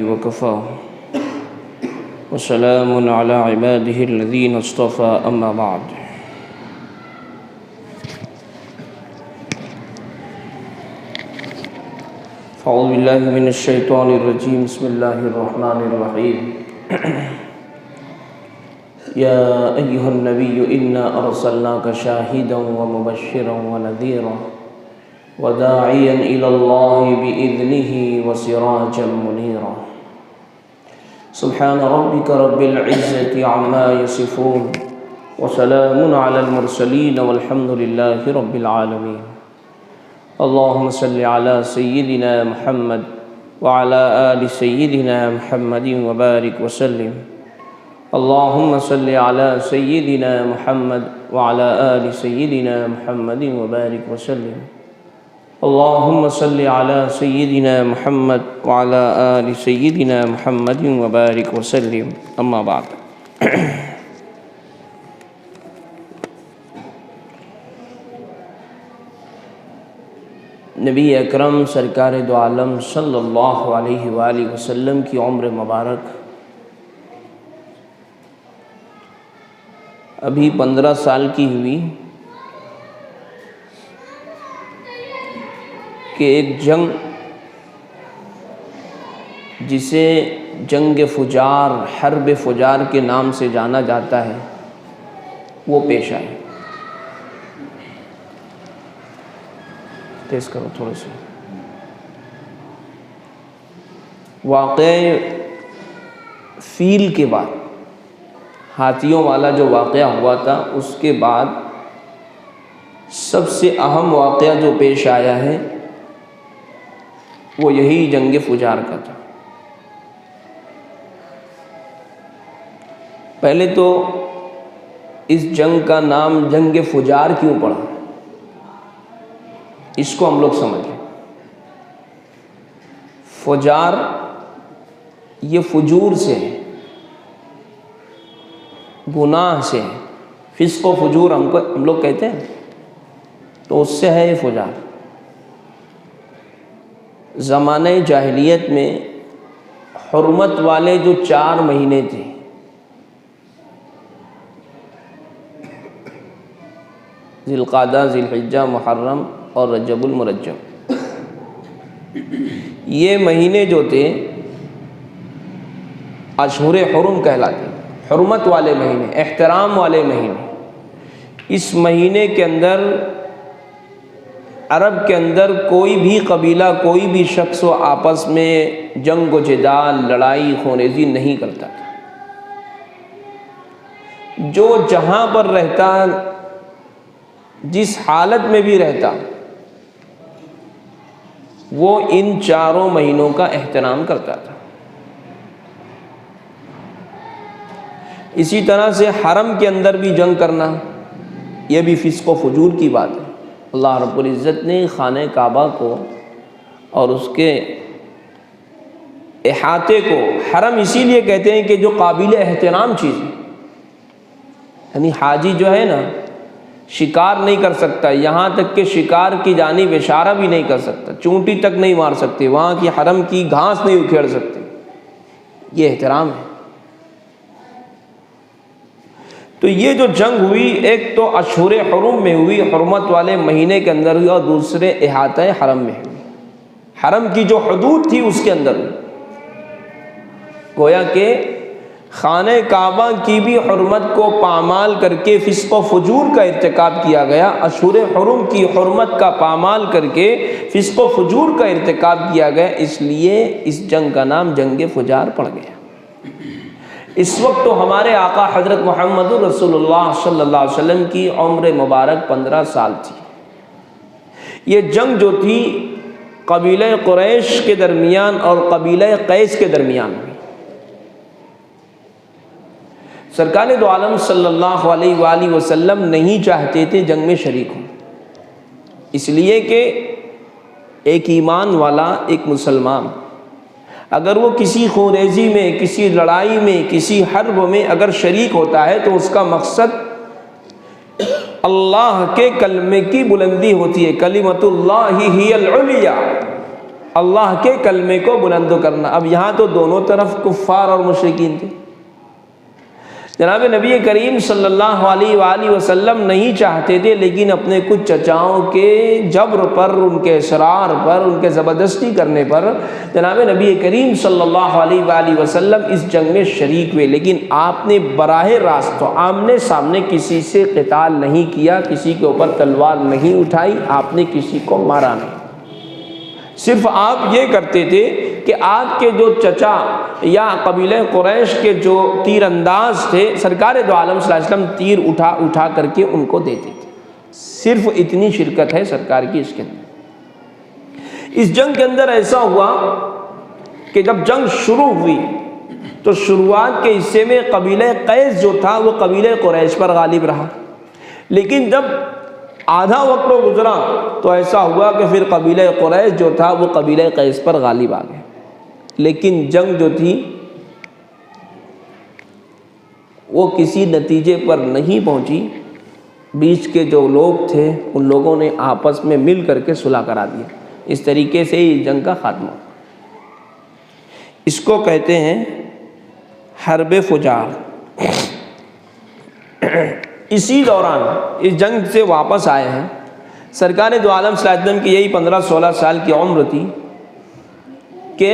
وكفى وسلام على عباده الذين اصطفى أما بعد أعوذ بالله من الشيطان الرجيم بسم الله الرحمن الرحيم يا أيها النبي إنا أرسلناك شاهدا ومبشرا ونذيرا وداعيا إلى الله بإذنه وسراجا منيرا سبحان ربك رب العزة عما يصفون وسلام على المرسلين والحمد لله رب العالمين اللهم صل على سيدنا محمد وعلى آل سيدنا محمد وبارك وسلم اللهم صل على سيدنا محمد وعلى آل سيدنا محمد وبارك وسلم اللهم صل على سيدنا محمد وعلى آل سيدنا محمد وبارك وسلم اما بعد نبی اکرم سرکار دو عالم صلی اللہ علیہ وآلہ وسلم کی عمر مبارک ابھی 15 سال کی ہوئی کہ ایک جنگ جسے جنگ فجار حرب فجار کے نام سے جانا جاتا ہے وہ پیش آئی. تیز کرو تھوڑے سے. واقعہ فیل کے بعد ہاتھیوں والا جو واقعہ ہوا تھا اس کے بعد سب سے اہم واقعہ جو پیش آیا ہے وہ یہی جنگ فجار کا تھا. پہلے تو اس جنگ کا نام جنگ فجار کیوں پڑا اس کو ہم لوگ سمجھیں. فجار یہ فجور سے ہے، گناہ سے ہے. فسق و فجور ہم لوگ کہتے ہیں تو اس سے ہے یہ فجار. زمانہ جاہلیت میں حرمت والے جو 4 مہینے تھے ذی القعدہ، ذی الحجہ، محرم اور رجب المرجب، یہ مہینے جو تھے اشہر حرم کہلاتے، حرمت والے مہینے، احترام والے مہینے. اس مہینے کے اندر عرب کے اندر کوئی بھی قبیلہ، کوئی بھی شخص و آپس میں جنگ و جدال، لڑائی خونریزی نہیں کرتا تھا. جو جہاں پر رہتا، جس حالت میں بھی رہتا، وہ ان 4 مہینوں کا احترام کرتا تھا. اسی طرح سے حرم کے اندر بھی جنگ کرنا یہ بھی فسق و فجور کی بات ہے. اللہ رب العزت نے خانہ کعبہ کو اور اس کے احاطے کو حرم اسی لیے کہتے ہیں کہ جو قابل احترام چیز ہے، یعنی حاجی جو ہے نا شکار نہیں کر سکتا، یہاں تک کہ شکار کی جانب اشارہ بھی نہیں کر سکتا، چونٹی تک نہیں مار سکتے، وہاں کی حرم کی گھاس نہیں اکھیڑ سکتے. یہ احترام ہے. تو یہ جو جنگ ہوئی ایک تو اشہر حرم میں ہوئی، حرمت والے مہینے کے اندر ہوئی، اور دوسرے احاطہ حرم میں ہوئی. حرم کی جو حدود تھی اس کے اندر ہوئی. گویا کہ خانہ کعبہ کی بھی حرمت کو پامال کر کے فسق و فجور کا ارتکاب کیا گیا، اشہر حرم کی حرمت کا پامال کر کے فسق و فجور کا ارتکاب کیا گیا. اس لیے اس جنگ کا نام جنگ فجار پڑ گیا. اس وقت تو ہمارے آقا حضرت محمد رسول اللہ صلی اللہ علیہ وسلم کی عمر مبارک 15 سال تھی. یہ جنگ جو تھی قبیلہ قریش کے درمیان اور قبیلہ قیس کے درمیان ہوئی. سرکار دو عالم صلی اللہ علیہ وآلہ وسلم نہیں چاہتے تھے جنگ میں شریک ہوں، اس لیے کہ ایک ایمان والا، ایک مسلمان اگر وہ کسی خونریزی میں، کسی لڑائی میں، کسی حرب میں اگر شریک ہوتا ہے تو اس کا مقصد اللہ کے کلمے کی بلندی ہوتی ہے. کلمۃ اللہ ہی العلیٰ، اللہ کے کلمے کو بلند کرنا۔ اب یہاں تو دونوں طرف کفار اور مشرکین تھے۔ جناب نبی کریم صلی اللہ علیہ وآلہ وسلم نہیں چاہتے تھے، لیکن اپنے کچھ چچاؤں کے جبر پر، ان کے اصرار پر، ان کے زبردستی کرنے پر جناب نبی کریم صلی اللہ علیہ وآلہ وسلم اس جنگ میں شریک ہوئے، لیکن آپ نے براہ راست آمنے سامنے کسی سے قتال نہیں کیا، کسی کے اوپر تلوار نہیں اٹھائی، آپ نے کسی کو مارا نہیں۔ صرف آپ یہ کرتے تھے کہ آپ کے جو چچا یا قبیلہ قریش کے جو تیر انداز تھے، سرکار دو عالم صلی اللہ علیہ وسلم تیر اٹھا کر کے ان کو دیتے تھے۔ صرف اتنی شرکت ہے سرکار کی اس کے اندر۔ اس جنگ کے اندر ایسا ہوا کہ جب جنگ شروع ہوئی تو شروعات کے حصے میں قبیلہ قیس جو تھا وہ قبیلہ قریش پر غالب رہا، لیکن جب آدھا وقت گزرا تو ایسا ہوا کہ پھر قبیلہ قریش جو تھا وہ قبیلہ قیس پر غالب آ گئے، لیکن جنگ جو تھی وہ کسی نتیجے پر نہیں پہنچی۔ بیچ کے جو لوگ تھے ان لوگوں نے آپس میں مل کر کے صلح کرا دیا، اس طریقے سے ہی جنگ کا خاتمہ۔ اس کو کہتے ہیں حرب فجار۔ اسی دوران اس جنگ سے واپس آئے ہیں، سرکار دو عالم صلی اللہ علیہ وسلم کی یہی 15-16 سال کی عمر تھی کہ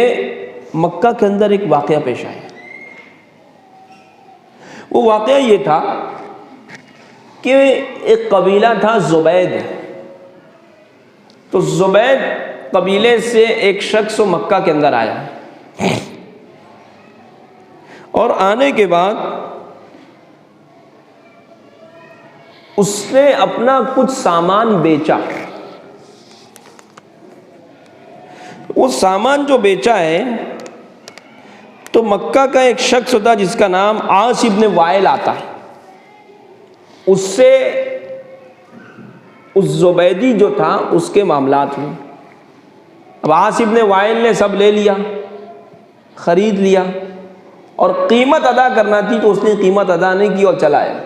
مکہ کے اندر ایک واقعہ پیش آیا۔ وہ واقعہ یہ تھا کہ ایک قبیلہ تھا زبید، تو زبید قبیلے سے ایک شخص مکہ کے اندر آیا، اور آنے کے بعد اس نے اپنا کچھ سامان بیچا۔ وہ سامان جو بیچا ہے تو مکہ کا ایک شخص تھا جس کا نام عاص ابن وائل آتا ہے، اس سے اس زبیدی جو تھا اس کے معاملات ہوئے۔ اب عاص ابن وائل نے سب لے لیا، خرید لیا، اور قیمت ادا کرنا تھی تو اس نے قیمت ادا نہیں کی اور چلا آیا۔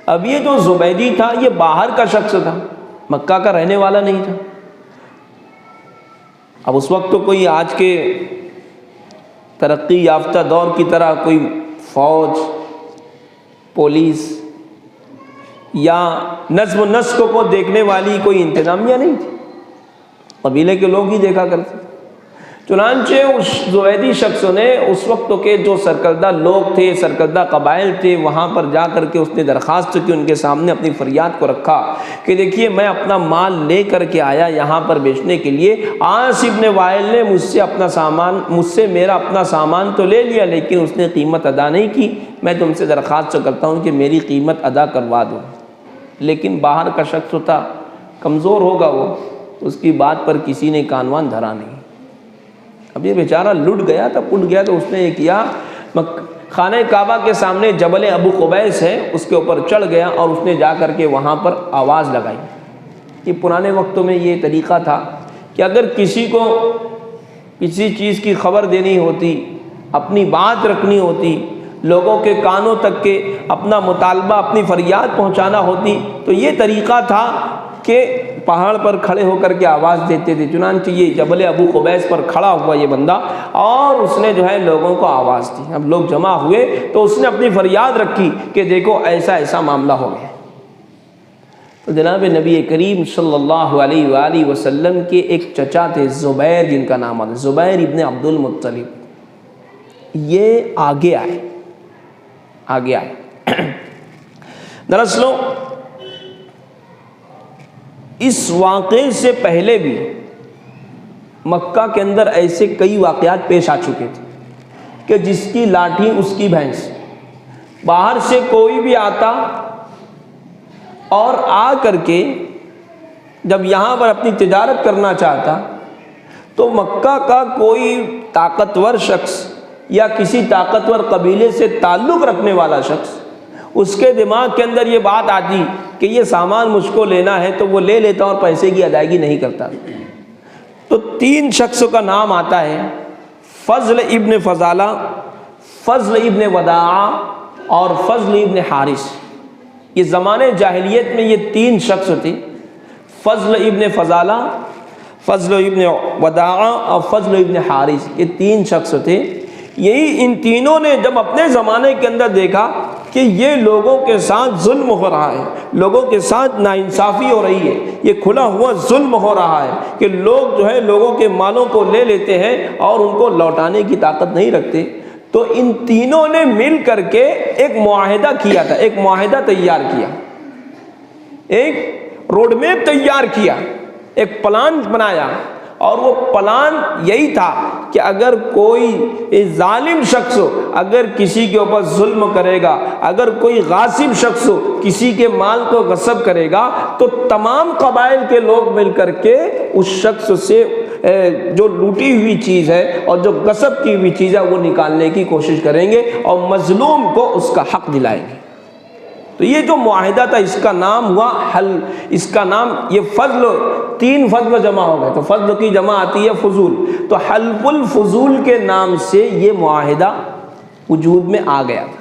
اب یہ جو زبیدی تھا یہ باہر کا شخص تھا، مکہ کا رہنے والا نہیں تھا۔ اب اس وقت تو کوئی آج کے ترقی یافتہ دور کی طرح کوئی فوج، پولیس یا نظم و نسق کو دیکھنے والی کوئی انتظامیہ نہیں تھی، قبیلے کے لوگ ہی دیکھا کرتے۔ چنانچہ اس زبیدی شخص نے اس وقت کے جو سرکردہ لوگ تھے، سرکردہ قبائل تھے، وہاں پر جا کر کے اس نے درخواست کی، ان کے سامنے اپنی فریاد کو رکھا کہ دیکھیے میں اپنا مال لے کر کے آیا یہاں پر بیچنے کے لیے، عاص ابن وائل نے مجھ سے میرا اپنا سامان تو لے لیا لیکن اس نے قیمت ادا نہیں کی، میں تم سے درخواست کرتا ہوں کہ میری قیمت ادا کروا دو۔ لیکن باہر کا شخص تھا، کمزور ہوگا وہ، تو اس کی بات پر کسی نے کانوان دھرا نہیں۔ اب یہ بیچارہ لٹ گیا تھا، پٹ گیا، تو اس نے یہ کیا، خانہ کعبہ کے سامنے جبل ابو قبیس ہے اس کے اوپر چڑھ گیا اور اس نے جا کر کے وہاں پر آواز لگائی۔ یہ پرانے وقتوں میں یہ طریقہ تھا کہ اگر کسی کو کسی چیز کی خبر دینی ہوتی، اپنی بات رکھنی ہوتی، لوگوں کے کانوں تک کے اپنا مطالبہ، اپنی فریاد پہنچانا ہوتی، تو یہ طریقہ تھا کہ پہاڑ پر کھڑے ہو کر کے آواز دیتے تھے۔ چنانچہ یہ جبل ابو قبیس پر کھڑا ہوا یہ بندہ اور اس نے جو ہے لوگوں کو آواز دی۔ اب لوگ جمع ہوئے تو اس نے اپنی فریاد رکھی کہ دیکھو ایسا ایسا معاملہ ہو گیا۔ تو جناب نبی کریم صلی اللہ علیہ وآلہ وسلم کے ایک چچا تھے زبیر، جن کا نام ہے زبیر ابن عبد المطلب، یہ آگے آئے۔ دراصل اس واقعے سے پہلے بھی مکہ کے اندر ایسے کئی واقعات پیش آ چکے تھے کہ جس کی لاٹھی اس کی بھینس، باہر سے کوئی بھی آتا اور آ کر کے جب یہاں پر اپنی تجارت کرنا چاہتا تو مکہ کا کوئی طاقتور شخص یا کسی طاقتور قبیلے سے تعلق رکھنے والا شخص، اس کے دماغ کے اندر یہ بات آتی کہ یہ سامان مجھ کو لینا ہے تو وہ لے لیتا اور پیسے کی ادائیگی نہیں کرتا۔ تو 3 شخصوں کا نام آتا ہے، فضل ابن فضالہ، فضل ابن وداعہ اور فضل ابن حارث۔ یہ زمانے جاہلیت میں یہ 3 شخص تھے، فضل ابن فضالہ، فضل ابن وداع اور فضل ابن حارث، یہ 3 شخص تھے۔ یہی ان تینوں نے جب اپنے زمانے کے اندر دیکھا کہ یہ لوگوں کے ساتھ ظلم ہو رہا ہے، لوگوں کے ساتھ ناانصافی ہو رہی ہے، یہ کھلا ہوا ظلم ہو رہا ہے کہ لوگ جو ہے لوگوں کے مالوں کو لے لیتے ہیں اور ان کو لوٹانے کی طاقت نہیں رکھتے، تو ان تینوں نے مل کر کے ایک معاہدہ کیا تھا، ایک معاہدہ تیار کیا، ایک روڈ میپ تیار کیا، ایک پلان بنایا، اور وہ پلان یہی تھا کہ اگر کوئی ظالم شخص اگر کسی کے اوپر ظلم کرے گا، اگر کوئی غاصب شخص کسی کے مال کو غصب کرے گا، تو تمام قبائل کے لوگ مل کر کے اس شخص سے جو لوٹی ہوئی چیز ہے اور جو غصب کی ہوئی چیز ہے وہ نکالنے کی کوشش کریں گے اور مظلوم کو اس کا حق دلائیں گے۔ تو یہ جو معاہدہ تھا اس کا نام ہوا اس کا نام یہ فضل، 3 فضل جمع ہو گئے، تو فضل کی جمع آتی ہے فضول، تو حلف الفضول کے نام سے یہ معاہدہ وجود میں آ گیا تھا۔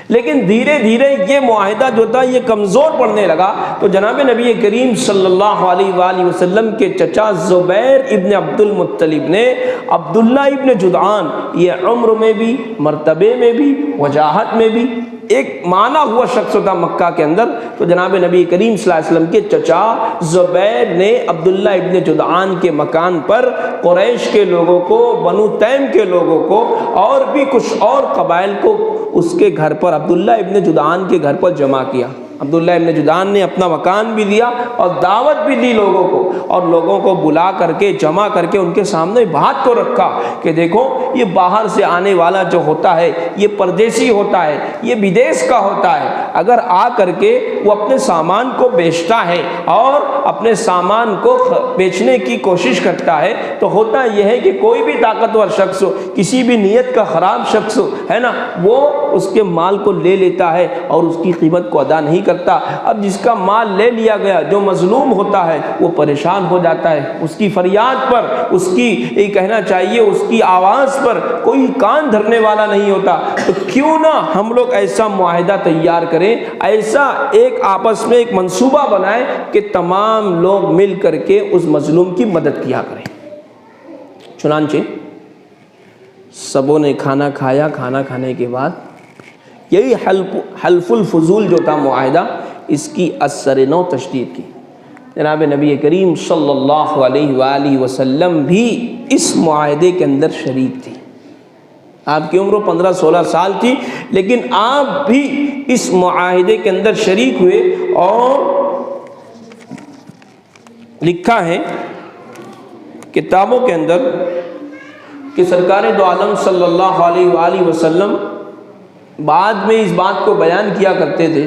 لیکن دھیرے دھیرے یہ معاہدہ جو تھا یہ کمزور پڑنے لگا، تو جناب نبی کریم صلی اللہ علیہ وآلہ وسلم کے چچا زبیر ابن عبد المطلب نے عبداللہ ابن جدعان، یہ عمر میں بھی، مرتبے میں بھی، وجاہت میں بھی ایک مانا ہوا شخص تھا مکہ کے اندر، تو جناب نبی کریم صلی اللہ علیہ وسلم کے چچا زبیر نے عبداللہ ابن جدعان کے مکان پر قریش کے لوگوں کو، بنو تیم کے لوگوں کو اور بھی کچھ اور قبائل کو اس کے گھر پر، عبداللہ ابن جدعان کے گھر پر جمع کیا۔ عبداللہ ابن جدعان نے اپنا مکان بھی دیا اور دعوت بھی دی لوگوں کو، اور لوگوں کو بلا کر کے جمع کر کے ان کے سامنے بات کو رکھا کہ دیکھو یہ باہر سے آنے والا جو ہوتا ہے یہ پردیسی ہوتا ہے، یہ بدیس کا ہوتا ہے، اگر آ کر کے وہ اپنے سامان کو بیچتا ہے اور اپنے سامان کو بیچنے کی کوشش کرتا ہے تو ہوتا یہ ہے کہ کوئی بھی طاقتور شخص، کسی بھی نیت کا خراب شخص ہے نا، وہ اس کے مال کو لے لیتا ہے اور اس کی قیمت کو ادا نہیں کرتا۔ اب جس کا مال لے لیا گیا، جو مظلوم ہوتا ہے وہ پریشان ہو جاتا ہے، اس کی فریاد پر، اس کی یہ کہنا چاہیے اس کی آواز پر کوئی کان دھرنے والا نہیں ہوتا۔ تو کیوں نہ ہم لوگ ایسا معاہدہ تیار کریں، ایسا ایک آپس میں ایک منصوبہ بنائیں کہ تمام لوگ مل کر کے اس مظلوم کی مدد کیا کریں۔ چنانچہ سبوں نے کھانا کھایا، کھانا کھانے کے بعد یہی حلف الفضول جو تھا معاہدہ، اس کی اثر نو تشدید کی۔ جناب نبی کریم صلی اللہ علیہ وآلہ وسلم بھی اس معاہدے کے اندر شریک تھی۔ آپ کی عمر 15-16 سال تھی، لیکن آپ بھی اس معاہدے کے اندر شریک ہوئے، اور لکھا ہے کتابوں کے اندر کہ سرکار دو عالم صلی اللہ علیہ وآلہ وسلم بعد میں اس بات کو بیان کیا کرتے تھے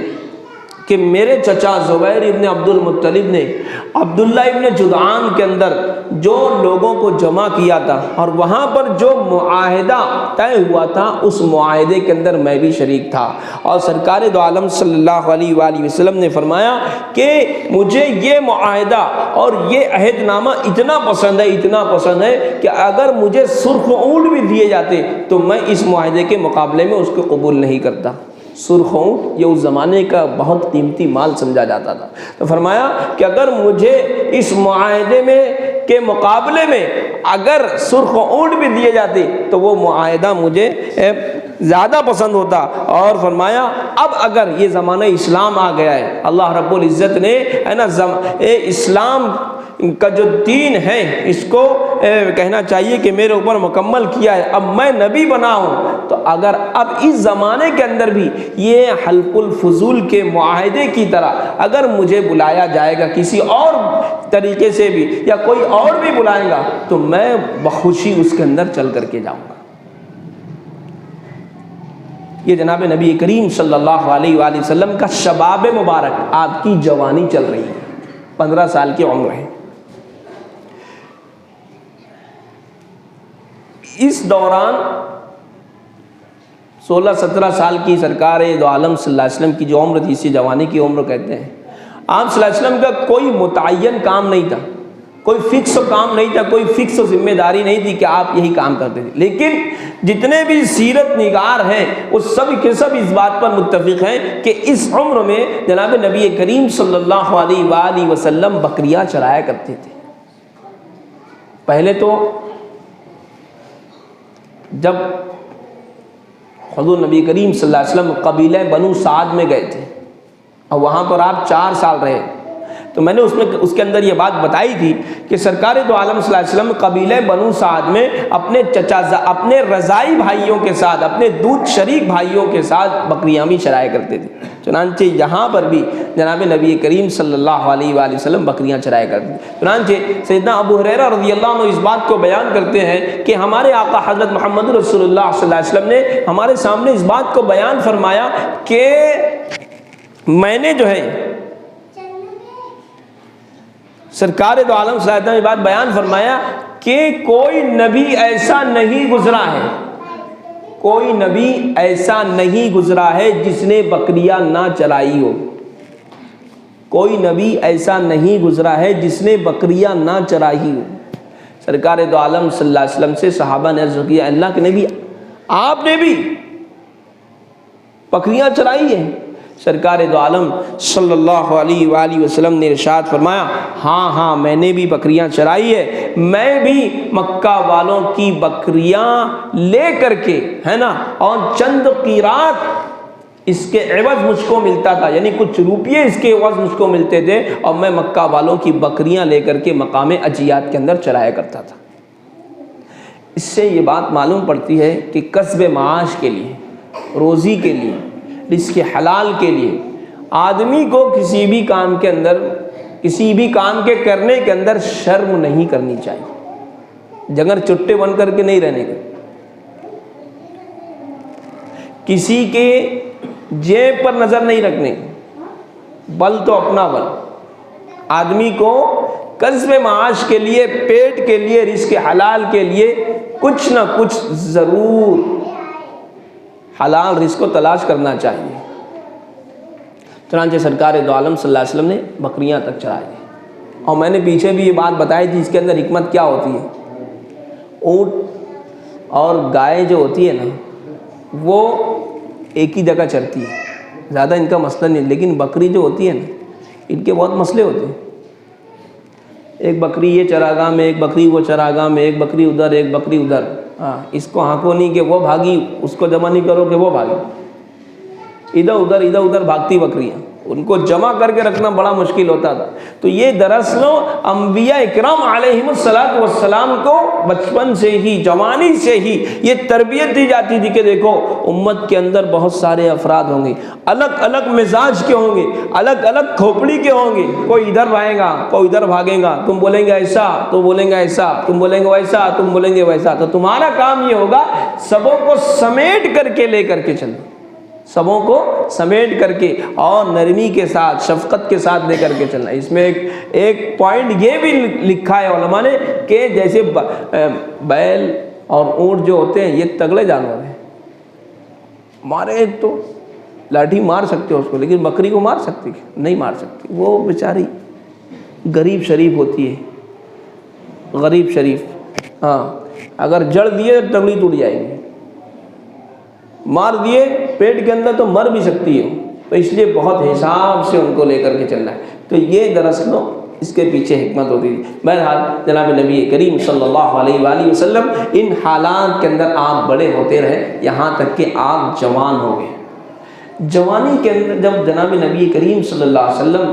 کہ میرے چچا زبیر ابن عبد المطلب نے عبداللہ ابن جدعان کے اندر جو لوگوں کو جمع کیا تھا اور وہاں پر جو معاہدہ طے ہوا تھا اس معاہدے کے اندر میں بھی شریک تھا، اور سرکار دو عالم صلی اللہ علیہ وآلہ وسلم نے فرمایا کہ مجھے یہ معاہدہ اور یہ عہد نامہ اتنا پسند ہے، اتنا پسند ہے کہ اگر مجھے سرخ اونٹ بھی دیے جاتے تو میں اس معاہدے کے مقابلے میں اس کو قبول نہیں کرتا۔ سرخ اونٹ یہ اس زمانے کا بہت قیمتی مال سمجھا جاتا تھا، تو فرمایا کہ اگر مجھے اس معاہدے میں کے مقابلے میں اگر سرخ اونٹ بھی دیے جاتے تو وہ معاہدہ مجھے زیادہ پسند ہوتا۔ اور فرمایا اب اگر یہ زمانہ اسلام آ گیا ہے، اللہ رب العزت نے ہے نا اسلام کا جو دین ہے اس کو کہنا چاہیے کہ میرے اوپر مکمل کیا ہے، اب میں نبی بنا ہوں، تو اگر اب اس زمانے کے اندر بھی یہ حلف الفضول کے معاہدے کی طرح اگر مجھے بلایا جائے گا کسی اور طریقے سے بھی، یا کوئی اور بھی بلائے گا، تو میں بخوشی اس کے اندر چل کر کے جاؤں گا۔ یہ جناب نبی کریم صلی اللہ علیہ وآلہ وسلم کا شباب مبارک، آپ کی جوانی چل رہی ہے، 15 سال کی عمر ہے۔ اس دوران 16-17 سال کی سرکار دو عالم صلی اللہ علیہ وسلم کی جو عمر تھی، اسی جوانی کی عمر کہتے ہیں، آپ صلی اللہ علیہ وسلم کا کوئی متعین کام نہیں تھا، کوئی فکس کام نہیں تھا، کوئی فکس ذمہ داری نہیں تھی کہ آپ یہی کام کرتے تھے۔ لیکن جتنے بھی سیرت نگار ہیں وہ سب کے سب اس بات پر متفق ہیں کہ اس عمر میں جناب نبی کریم صلی اللہ علیہ وآلہ وسلم بکریاں چرایا کرتے تھے، پہلے تو جب حضور نبی کریم صلی اللہ علیہ وسلم قبیلہ بنو سعد میں گئے تھے اور وہاں پر آپ 4 سال رہے، تو میں نے اس کے اندر یہ بات بتائی تھی کہ سرکار دو عالم صلی اللہ علیہ وسلم قبیلہ بنو سعد میں اپنے رضائی بھائیوں کے ساتھ، اپنے دودھ شریک بھائیوں کے ساتھ بکریاں بھی چرایا کرتے تھے۔ چنانچہ یہاں پر بھی جناب نبی کریم صلی اللہ علیہ وآلہ وسلم بکریاں چرایا کرتے تھے۔ چنانچہ سیدنا ابو ہریرہ رضی اللہ عنہ اس بات کو بیان کرتے ہیں کہ ہمارے آقا حضرت محمد رسول اللہ صلی اللہ علیہ وسلم نے ہمارے سامنے اس بات کو بیان فرمایا کہ میں نے جو ہے سرکار دو عالم صلی اللہ علیہ وسلم نے بات بیان فرمایا کہ کوئی نبی ایسا نہیں گزرا ہے، کوئی نبی ایسا نہیں گزرا ہے جس نے بکریاں نہ چرائی ہو، کوئی نبی ایسا نہیں گزرا ہے جس نے بکریاں نہ چرائی ہو۔ سرکار دو عالم صلی اللہ علیہ وسلم سے صحابہ نے عرض کیا، اللہ کے نبی آپ نے بھی بکریاں چرائی ہیں؟ سرکار دو عالم صلی اللہ علیہ وآلہ وسلم نے ارشاد فرمایا، ہاں میں نے بھی بکریاں چرائی ہے، میں بھی مکہ والوں کی بکریاں لے کر کے ہے نا، اور چند قیرات اس کے عوض مجھ کو ملتا تھا، یعنی کچھ روپیے اس کے عوض مجھ کو ملتے تھے، اور میں مکہ والوں کی بکریاں لے کر کے مقام اجیات کے اندر چرایا کرتا تھا۔ اس سے یہ بات معلوم پڑتی ہے کہ کسب معاش کے لیے، روزی کے لیے، رزق حلال کے لیے آدمی کو کسی بھی کام کے اندر، کسی بھی کام کے کرنے کے اندر شرم نہیں کرنی چاہیے، جگر چٹے بن کر کے نہیں رہنے کا، کسی کے جیب پر نظر نہیں رکھنے، بل تو اپنا بل۔ آدمی کو کسب معاش کے لیے، پیٹ کے لیے، رزق حلال کے لیے کچھ نہ کچھ ضرور حلال رزق کو تلاش کرنا چاہیے۔ چنانچہ سرکار دو عالم صلی اللہ علیہ وسلم نے بکریاں تک چرائی، اور میں نے پیچھے بھی یہ بات بتائی تھی، اس کے اندر حکمت کیا ہوتی ہے۔ اونٹ اور گائے جو ہوتی ہے نا، وہ ایک ہی جگہ چرتی ہے، زیادہ ان کا مسئلہ نہیں، لیکن بکری جو ہوتی ہے نا، ان کے بہت مسئلے ہوتے ہیں۔ ایک بکری یہ چراگاہ میں، ایک بکری وہ چراگاہ میں، ایک بکری ادھر، ایک بکری ادھر، اس کو ہانکو نہیں کہ وہ بھاگی، اس کو جمع نہیں کرو کہ وہ بھاگی، ادھر ادھر بھاگتی بکریاں، ان کو جمع کر کے رکھنا بڑا مشکل ہوتا تھا۔ تو یہ دراصل انبیاء اکرام علیہم السلام کو بچپن سے ہی، جوانی سے ہی یہ تربیت دی جاتی تھی کہ دیکھو امت کے اندر بہت سارے افراد ہوں گے، الگ الگ مزاج کے ہوں گے، الگ الگ کھوپڑی کے ہوں گے، کوئی ادھر بھاگے گا، کوئی ادھر بھاگے گا، تم بولیں گے ایسا تو بولیں گے ایسا، تم بولیں گے ویسا تم بولیں گے ویسا۔ تو تمہارا کام یہ ہوگا سبوں کو سمیٹ کر کے لے کر کے چلنا، سبوں کو سمیٹ کر کے اور نرمی کے ساتھ، شفقت کے ساتھ لے کر کے چلنا۔ اس میں ایک پوائنٹ یہ بھی لکھا ہے علماء نے کہ جیسے بیل اور اونٹ جو ہوتے ہیں یہ تگڑے جانور ہیں، مارے تو لاٹھی مار سکتے ہو اس کو، لیکن بکری کو مار سکتی نہیں، مار سکتی، وہ بیچاری غریب شریف ہوتی ہے، غریب شریف، اگر جڑ دیے تو تگڑی ٹوٹ جائے گی، مار دیے پیٹ کے اندر تو مر بھی سکتی ہے، تو اس لیے بہت حساب سے ان کو لے کر کے چلنا ہے۔ تو یہ دراصل اس کے پیچھے حکمت ہوتی تھی۔ بہرحال جناب نبی کریم صلی اللہ علیہ وآلہ وسلم ان حالات کے اندر آپ بڑے ہوتے رہے، یہاں تک کہ آپ جوان ہو گئے۔ جوانی کے اندر جب جناب نبی کریم صلی اللہ علیہ وسلم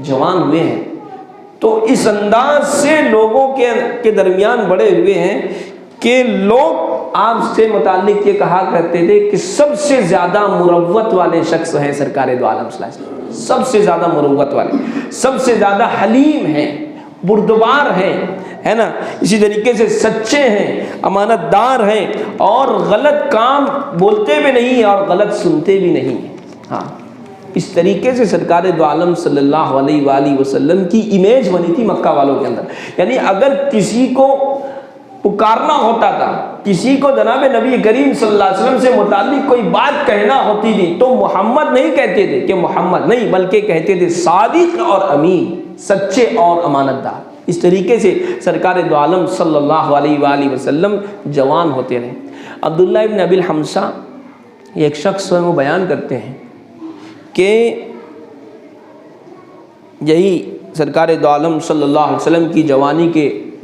جوان ہوئے ہیں تو اس انداز سے لوگوں کے درمیان بڑے ہوئے ہیں کہ لوگ آپ سے متعلق یہ کہا کرتے تھے کہ سب سے زیادہ مروت والے شخص ہیں سرکار دو عالم صلی اللہ علیہ وسلم، سب سے زیادہ مروت والے، سب سے زیادہ حلیم ہیں، بردبار ہیں، ہے نا، اسی طریقے سے سچے ہیں، امانت دار ہیں، اور غلط کام بولتے بھی نہیں اور غلط سنتے بھی نہیں۔ اس طریقے سے سرکار دو عالم صلی اللہ علیہ وآلہ وسلم کی امیج بنی تھی مکہ والوں کے اندر۔ یعنی اگر کسی کو پکارنا ہوتا تھا، کسی کو جناب نبی کریم صلی اللہ علیہ وسلم سے متعلق کوئی بات کہنا ہوتی تھی تو محمد نہیں کہتے تھے کہ محمد نہیں، بلکہ کہتے تھے صادق اور امین، سچے اور امانت دار۔ اس طریقے سے سرکار دو عالم صلی اللہ علیہ وآلہ وسلم جوان ہوتے رہے۔ عبداللہ ابن ابی الحمصہ یہ ایک شخص وہ بیان کرتے ہیں کہ یہی سرکار دو عالم صلی اللہ علیہ وسلم کی جوانی کے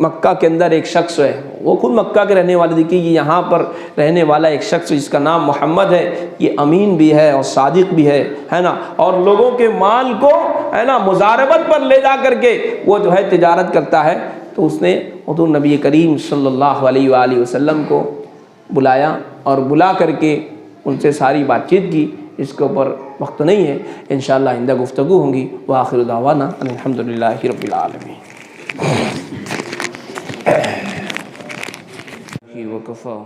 مکہ کے اندر ایک شخص ہے، وہ خود مکہ کے رہنے والے، دیکھیے یہ یہاں پر رہنے والا ایک شخص جس کا نام محمد ہے، یہ امین بھی ہے اور صادق بھی ہے نا، اور لوگوں کے مال کو ہے نا مزاربت پر لے جا کر کے وہ جو ہے تجارت کرتا ہے۔ تو اس نے حضور نبی کریم صلی اللہ علیہ وآلہ وسلم کو بلایا اور بلا کر کے ان سے ساری بات چیت کی۔ اس کے اوپر وقت نہیں ہے، انشاءاللہ آئندہ گفتگو ہوں گی۔ وآخر دعوانا ان الحمدللہ رب العالمین۔ وکفا